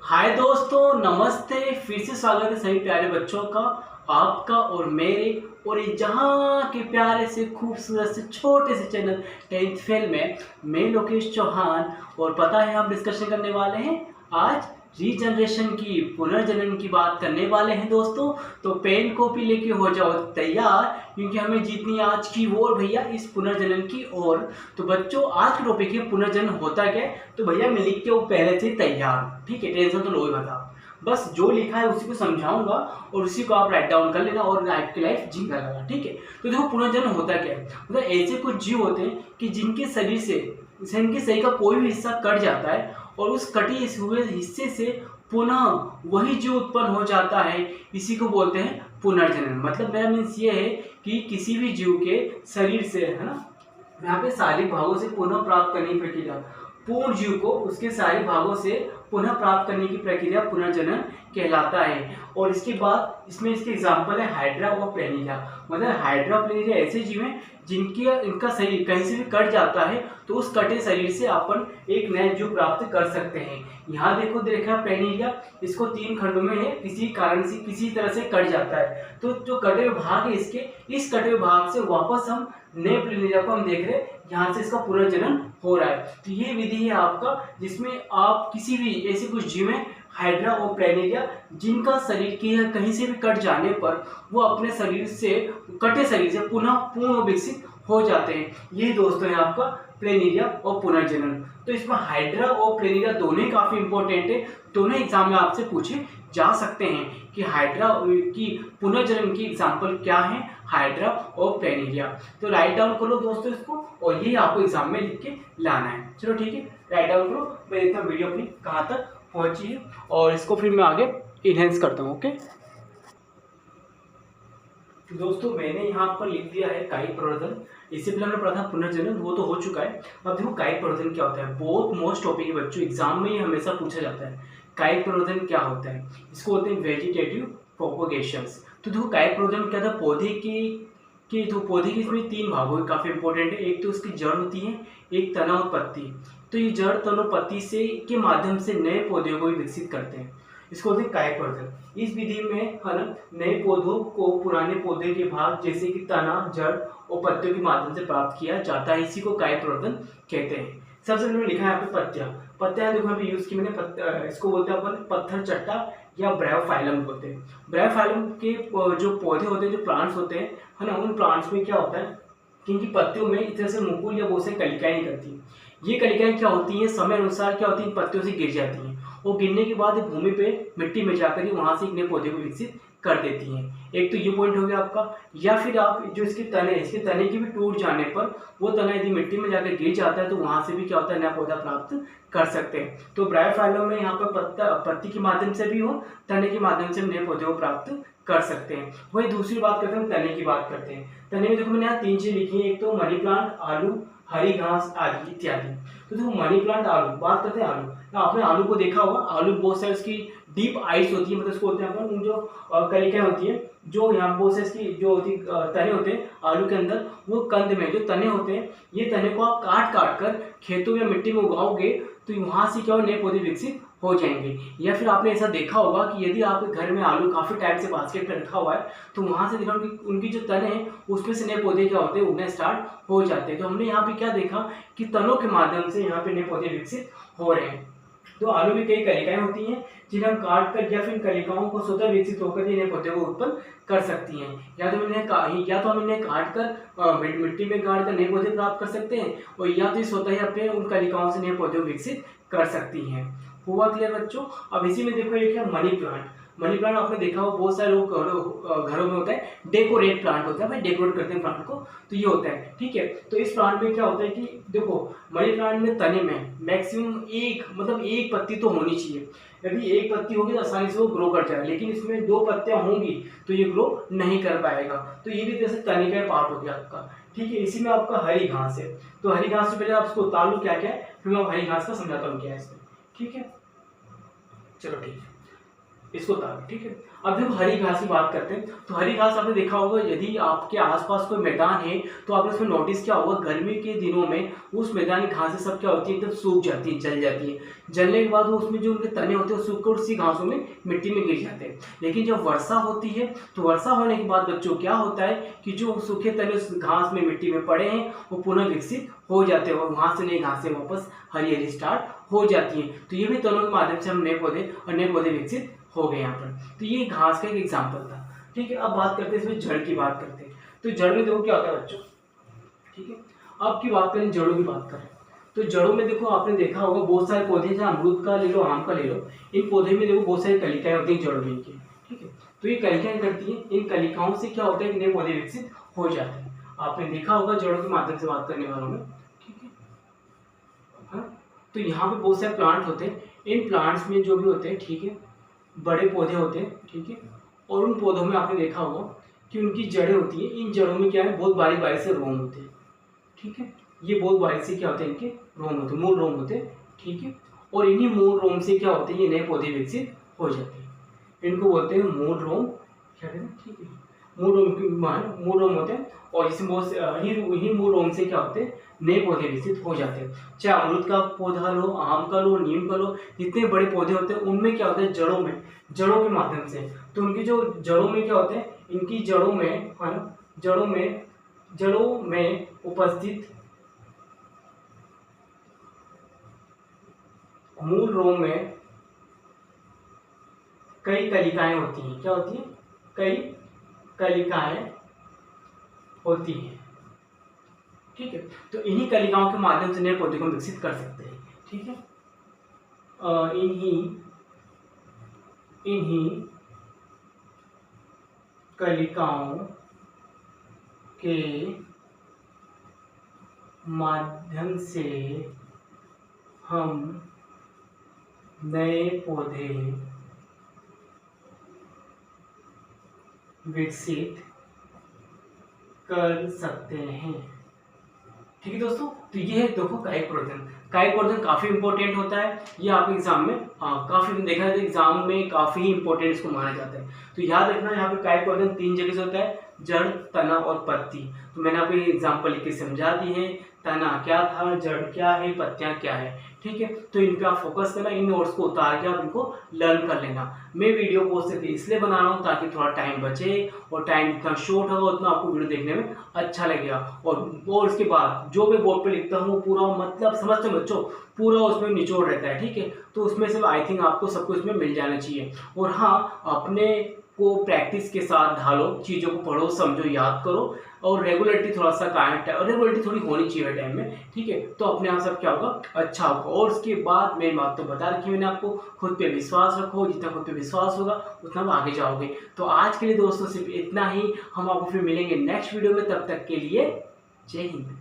हाय दोस्तों, नमस्ते। फिर से स्वागत है सभी प्यारे बच्चों का, आपका और मेरे और ये जहाँ के प्यारे से खूबसूरत से छोटे से चैनल 10th फेल में। मैं लोकेश चौहान और पता है हम डिस्कशन करने वाले हैं आज रीजनरेशन की, पुनर्जनन की बात करने वाले हैं दोस्तों। तो पेन कॉपी लेके हो जाओ तैयार, क्योंकि हमें जीतनी आज की ओर भैया इस पुनर्जनन की ओर। तो बच्चों, आज का टॉपिक है पुनर्जनन होता क्या है। तो भैया मैं लिख के वो पहले से तैयार, ठीक है, टेंशन तो लो ही बता। बस जो लिखा है उसी को समझाऊंगा और उसी को आप राइट डाउन कर लेना और आपकी लाइफ जी लगा, ठीक है। तो देखो पुनर्जन्म होता क्या है, मतलब ऐसे कुछ जीव होते हैं कि जिनके शरीर से जिनके शरीर का कोई भी हिस्सा कट जाता है और उस कटे हुए हिस्से से पुनः वही जीव उत्पन्न हो जाता है। इसी को बोलते हैं पुनर्जनन। मतलब मेरा मीन्स ये है कि किसी भी जीव के शरीर से, है ना, यहाँ पे शारीरिक भागों से पुनः प्राप्त करने की प्रक्रिया, पूर्ण जीव को उसके शारीरिक भागों से पुनः प्राप्त करने की प्रक्रिया पुनर्जनन कहलाता है। और इसके बाद इसमें इसके एग्जाम्पल है हाइड्रा और प्लेनिया। मतलब हाइड्रा प्लेनिया ऐसे जीव हैं इनका शरीर कहीं से भी कट जाता है तो उस कटे शरीर से अपन एक नया जीव प्राप्त कर सकते हैं। यहाँ देखा प्लेनिया, इसको 3 खंडों में है, किसी कारण से किसी तरह से कट जाता है। तो जो कटे हुए भाग है इसके, इस कटे हुए भाग से वापस हम नए प्लेनिया को हम देख रहे हैं, यहाँ से इसका पुनर्जनन हो रहा है। तो ये विधि है आपका, जिसमें आप किसी भी ऐसे कुछ जीव में हाइड्रा और प्लेनिया जिनका शरीर के कहीं से भी कट जाने पर वो अपने शरीर से, कटे शरीर से पुनः पूर्ण विकसित हो जाते हैं। यही दोस्तों है आपका प्लेनिया और पुनर्जनन। तो इसमें हाइड्रा और प्लेनिया दोनों ही काफी इंपॉर्टेंट है, दोनों एग्जाम में आपसे पूछे जा सकते हैं कि हाइड्रा की पुनर्जनन की एग्जाम्पल क्या है, हाइड्रा और प्लेनिया। तो राइट डाउन करो दोस्तों इसको, और यही आपको एग्जाम में लिख के लाना है। चलो ठीक है, राइट डाउन करो। मैं देखता हूँ वीडियो अपनी कहाँ तक पहुंची है और इसको फिर मैं आगे इनहेंस करता हूँ। ओके दोस्तों, मैंने यहाँ पर लिख दिया है कायिक प्रवर्धन। इससे पहले हमने पढ़ा था पुनर्जनन, वो तो हो चुका है। अब देखो कायिक प्रवर्धन क्या होता है, बहुत मोस्ट टॉपिक है बच्चों, एग्जाम में ही हमेशा पूछा जाता है कायिक प्रवर्धन क्या होता है। इसको होते हैं वेजिटेटिव प्रोपोगेशंस। तो देखो कायिक प्रवर्धन क्या था, पौधे की तो पौधे की इसमें 3 भाग हुए, काफी इंपॉर्टेंट है। एक तो उसकी जड़ होती है, एक तना और पत्ती। तो ये जड़, तना और पत्ती से के माध्यम से नए पौधे को भी विकसित करते हैं। इसको होते हैं कायिक प्रवर्धन। इस विधि में, है ना, नए पौधों को पुराने पौधे के भाग जैसे कि तना, जड़ और पत्तियों के माध्यम से प्राप्त किया जाता है। इसी को कायिक प्रवर्धन कहते हैं। सबसे पहले लिखा है यहाँ पे पत्तियां देखो यहाँ पे यूज की मैंने, इसको बोलते हैं अपन पत्थर चट्टा या ब्रायोफाइलम बोलते हैं। ब्रायोफाइलम के जो पौधे होते हैं, जो प्लांट्स होते हैं, है ना, उन प्लांट्स में क्या होता है कि इनकी पत्तियों में इस तरह से मुकुल या बहुत से कलिकाएं निकलती। ये कलिकाएं क्या होती हैं, समय अनुसार क्या होती है, पत्तियों से गिर जाती हैं और गिरने के बाद भूमि पे, मिट्टी में जाकर ही वहां से एक नए पौधे को विकसित कर देती हैं। एक तो ये पॉइंट हो गया आपका। या फिर आप जो इसके तने की भी टूट जाने पर वो तना यदि मिट्टी में जाकर गिर जाता है तो वहां से भी क्या होता है, नया पौधा प्राप्त कर सकते हैं। तो ब्रायोफाइलम में यहाँ पर पत्ती के माध्यम से भी हो, तने के माध्यम से नए पौधे को प्राप्त कर सकते हैं। वही दूसरी बात करते हैं, तने की बात करते हैं। तने में देखो मैंने यहाँ 3 चीज लिखी है, एक तो मनी प्लांट, आलू, हरी घास आदि इत्यादि। तो देखो मनी प्लांट, आलू, बात करते हैं आलू। आपने आलू को देखा होगा, आलू बहुत सारी उसकी डीप आइस होती है, मतलब उसको बोलते हैं अपन, जो कलिकाएं होती है, जो यहाँ बहुत से इसकी जो होती तने होते हैं आलू के अंदर, वो कंद में जो तने होते हैं, ये तने को आप काट काट कर खेतों या मिट्टी में उगाओगे तो वहां से क्या हो, नए पौधे विकसित हो जाएंगे। या फिर आपने ऐसा देखा होगा कि यदि आपके घर में आलू काफी टाइम से बास्केट में रखा हुआ है तो वहां से देखा उनकी जो तने हैं उसमें से नए पौधे क्या होते हैं, उगने स्टार्ट हो जाते हैं। तो हमने यहाँ पे क्या देखा कि तनों के माध्यम से यहाँ पे नए पौधे विकसित हो रहे हैं। तो आलू में कई कलिकाएं होती हैं जिन्हें हम काट कर या फिर कलिकाओं को स्वतः विकसित होकर नए पौधे को उत्पन्न कर सकती हैं। या तो हम इन्हें काट कर मिट्टी में गाड़ कर नए पौधे प्राप्त कर सकते हैं, और या तो स्वतः ही अपने उन कलिकाओं से नए पौधे को विकसित कर सकती हैं। हुआ क्लियर बच्चों। अब इसी में देखो एक है मनी प्लांट। मनी प्लांट आपने देखा हो, बहुत सारे लोग घरों में होता है, डेकोरेट प्लांट होता है, भाई डेकोरेट करते हैं प्लांट को, तो ये होता है, ठीक है। तो इस प्लांट में क्या होता है कि देखो मनी प्लांट में तने में मैक्सिमम एक पत्ती तो होनी चाहिए। यदि एक पत्ती होगी तो आसानी से वो ग्रो कर जाएगा, लेकिन इसमें 2 पत्तियां होंगी तो ये ग्रो नहीं कर पाएगा। तो ये भी जैसे तने का पार्ट हो गया आपका, ठीक है। इसी में आपका हरी घास है, तो हरी घास से पहले आप इसको उतार लो क्या क्या है, फिर मैं हरी घास का समझाता हूँ क्या है इसमें, ठीक है। चलो ठीक है। इसको ताक, ठीक है। अब जब हरी घास की बात करते हैं तो हरी घास आपने देखा होगा, यदि आपके आसपास कोई मैदान है तो आपने उसमें नोटिस किया होगा गर्मी के दिनों में उस मैदानी घासें सब क्या होती है, एकदम सूख जाती है, जल जाती है। जलने के बाद वो उसमें जो उनके तने होते हैं सूख कर उसी घासों में मिट्टी में गिर जाते हैं। लेकिन जब वर्षा होती है तो वर्षा होने के बाद बच्चों क्या होता है कि जो सूखे तने उस घास में मिट्टी में पड़े हैं वो पुनः विकसित हो जाते हैं और वहां से नई घासें वापस हरी हरी स्टार्ट हो जाती हैं। तो ये भी तनों के माध्यम से हम नए पौधे और नए पौधे विकसित हो गए यहाँ पर। तो ये घास का एक एग्जाम्पल था, ठीक है। अब बात करते हैं इसमें जड़ की बात करते हैं। तो जड़ में देखो क्या होता है बच्चों, ठीक है। अब की बात करें, जड़ों की बात करें तो जड़ों में देखो आपने देखा होगा बहुत सारे पौधे, जहाँ अमरूद का ले लो, आम का ले लो, इन पौधे में देखो बहुत सारी कलिकाएं होती हैं जड़ों में इनकी, ठीक है। तो ये कलिकाएं करती हैं, इन कलिकाओं से क्या होता है कि नए पौधे विकसित हो जाते हैं। आपने देखा होगा जड़ों के माध्यम से बात करने वालों में, ठीक है। हाँ, तो यहाँ पे बहुत सारे प्लांट होते हैं, इन प्लांट्स में जो भी होते हैं, ठीक है, बड़े पौधे होते हैं, ठीक है। और उन पौधों में आपने देखा होगा कि उनकी जड़ें होती हैं, इन जड़ों में क्या है बहुत बारीक बारीक से रोम होते हैं, ठीक है। ये बहुत बारीक से क्या होते हैं, इनके रोम होते हैं, मूल रोम होते हैं, ठीक है। और इन्हीं मूल रोम से क्या होते हैं, ये नए पौधे विकसित हो जाते हैं। इनको बोलते हैं मूल रोम, क्या कहते हैं, ठीक है। मूल रोम होते हैं और इसमें बहुत इन्हीं मूल रोम से क्या होते हैं, नए पौधे विकसित हो जाते हैं। चाहे अमरूद का पौधा लो, आम का लो, नीम का लो, जितने बड़े पौधे होते हैं उनमें क्या होता है, जड़ों के माध्यम से। तो उनकी जो जड़ों में क्या होते हैं, इनकी जड़ों में है ना, जड़ों में उपस्थित मूल रोम में कई कलिकाएं होती हैं। क्या होती है, कई कलिकाएं होती हैं, ठीक है। तो इन्हीं कलिकाओं के माध्यम से नए पौधे को विकसित कर सकते हैं, ठीक है। इन्हीं कलिकाओं के माध्यम से हम नए पौधे विकसित कर सकते हैं, ठीक है दोस्तों। तो ये है देखो कायिक प्रवर्धन। कायिक प्रवर्धन काफी इंपॉर्टेंट होता है, ये आपके एग्जाम में काफी देखा जाए, एग्जाम में काफी इंपॉर्टेंट इसको माना जाता है। तो याद रखना यहाँ पे कायिक प्रवर्धन 3 जगह से होता है, जड़, तना और पत्ती। तो मैंने आपको एग्जाम्पल लिख के समझा दी है, तना क्या था, जड़ क्या है, पत्तियां क्या है, ठीक है। तो इन पे आप फोकस करना, इन नोट्स को उतार के आप इनको लर्न कर लेना। मैं वीडियो को सिर्फ इसलिए बना रहा हूँ ताकि थोड़ा टाइम बचे, और टाइम जितना शॉर्ट होगा उतना आपको वीडियो देखने में अच्छा लगेगा। और इसके बाद जो मैं बोर्ड पे लिखता हूँ पूरा मतलब समझते बच्चों, पूरा उसमें निचोड़ रहता है, ठीक है। तो उसमें से आई थिंक आपको सब कुछ में मिल जाना चाहिए। और हाँ, अपने को प्रैक्टिस के साथ ढालो, चीज़ों को पढ़ो, समझो, याद करो, और रेगुलरिटी थोड़ा सा रेगुलरिटी थोड़ी होनी चाहिए टाइम में, ठीक है। तो अपने आप सब क्या होगा, अच्छा होगा। और उसके बाद मेरी बात तो बता रखी मैंने आपको, खुद पे विश्वास रखो, जितना खुद पे विश्वास होगा उतना आप आगे जाओगे। तो आज के लिए दोस्तों सिर्फ इतना ही, हम आपको फिर मिलेंगे नेक्स्ट वीडियो में, तब तक के लिए जय हिंद।